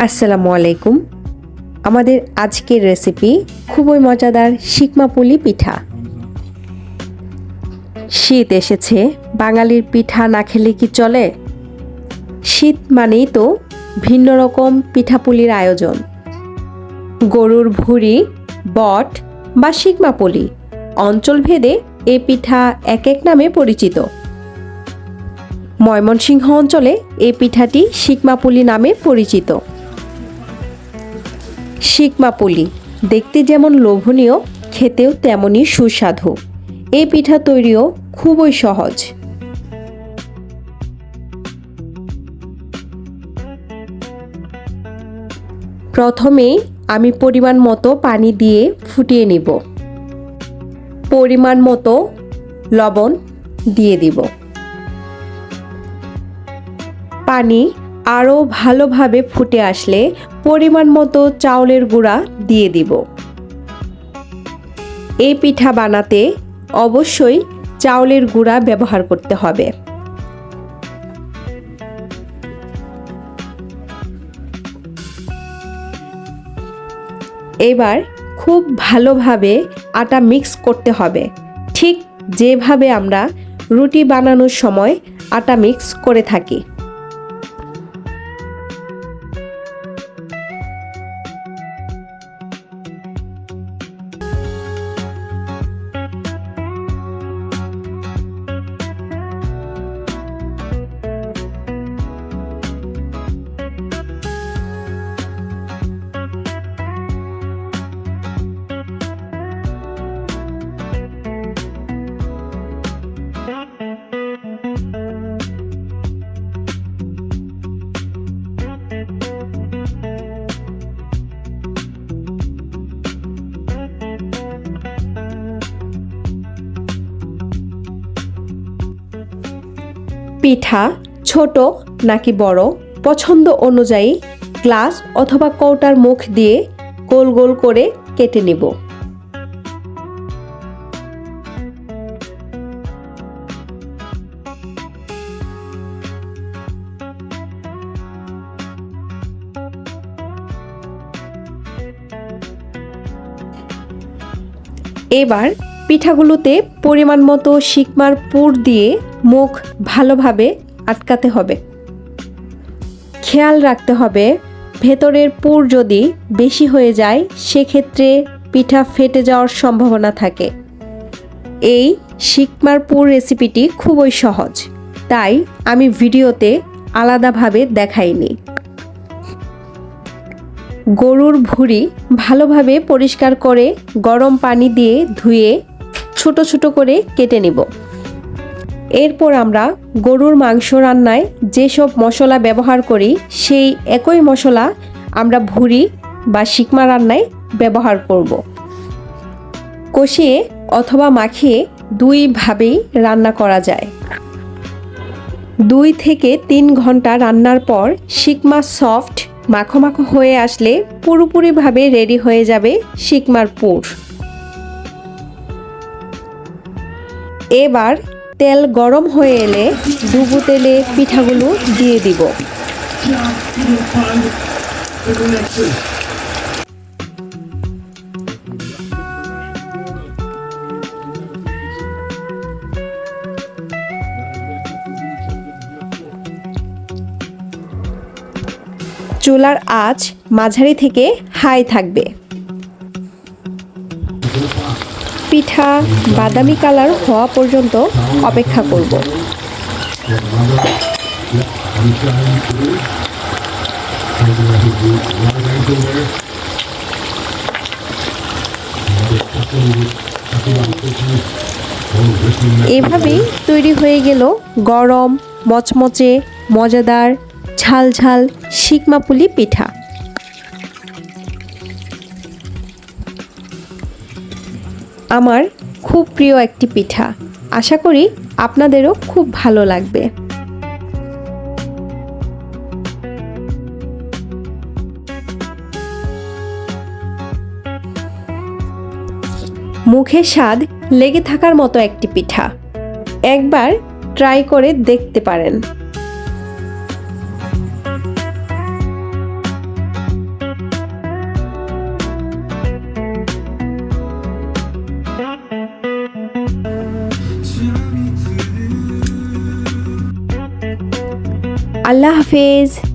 আসসালামু আলাইকুম। আমাদের আজকের রেসিপি খুবই মজাদার শিকমা পুলি পিঠা। শীত এসেছে, বাঙালির পিঠা না খেলে কি চলে? শীত মানেই তো ভিন্ন রকম পিঠাপুলির আয়োজন। গরুর ভুঁড়ি, বট বা শিকমা পুলি অঞ্চলভেদে এই পিঠা এক এক নামে পরিচিত। ময়মনসিংহ অঞ্চলে এই পিঠাটি শিকমা পুলি নামে পরিচিত। শিকমা পুলি দেখতে যেমন লোভনীয়, খেতেও তেমনই সুস্বাদু। এই পিঠা তৈরিও খুবই সহজ। প্রথমেই আমি পরিমাণ মতো পানি দিয়ে ফুটিয়ে নিব। পরিমাণ মতো লবণ দিয়ে দিব। পানি আরও ভালোভাবে ফুটে আসলে পরিমাণ মতো চাউলের গুঁড়া দিয়ে দিব। এই পিঠা বানাতে অবশ্যই চাউলের গুঁড়া ব্যবহার করতে হবে। এবার খুব ভালোভাবে আটা মিক্স করতে হবে, ঠিক যেভাবে আমরা রুটি বানানোর সময় আটা মিক্স করে থাকি। পিঠা ছোট নাকি বড় পছন্দ অনুযায়ী গ্লাস অথবা কৌটার মুখ দিয়ে গোল গোল করে কেটে নিব। এবার পিঠাগুলোতে পরিমাণ মতো শিকমার পুর দিয়ে মুখ ভালোভাবে আটকাতে হবে। খেয়াল রাখতে হবে ভেতরের পুর যদি বেশি হয়ে যায় সেক্ষেত্রে পিঠা ফেটে যাওয়ার সম্ভাবনা থাকে। এই শিকমার পুর রেসিপিটি খুবই সহজ, তাই আমি ভিডিওতে আলাদাভাবে দেখাইনি। গরুর ভুঁড়ি ভালোভাবে পরিষ্কার করে গরম পানি দিয়ে ধুয়ে ছোট ছোট করে কেটে নিব। এরপর আমরা গরুর মাংস রান্নায় যেসব মশলা ব্যবহার করি সেই একই মশলা আমরা ভুঁড়ি বা শিকমা রান্নায় ব্যবহার করব। কষিয়ে অথবা মাখিয়ে দুইভাবেই রান্না করা যায়। 2 থেকে 3 ঘন্টা রান্নার পর শিকমা সফট মাখো মাখো হয়ে আসলে পুরোপুরিভাবে রেডি হয়ে যাবে শিকমার পুর। এবার তেল গরম হয়ে এলে ডুবো তেলে পিঠাগুলো দিয়ে দিব। চুলার আঁচ মাঝারি থেকে হাই থাকবে। পিঠা বাদামি কালার হওয়া পর্যন্ত অপেক্ষা করব। এভাবেই তৈরি হয়ে গেল গরম মচমচে মজাদার ঝাল ঝাল শিকমা পুলি পিঠা। আমার খুব প্রিয় একটি পিঠা, আশা করি আপনাদেরও খুব ভালো লাগবে। মুখে স্বাদ লেগে থাকার মতো একটি পিঠা, একবার ট্রাই করে দেখতে পারেন। আল্লাহ হাফেজ।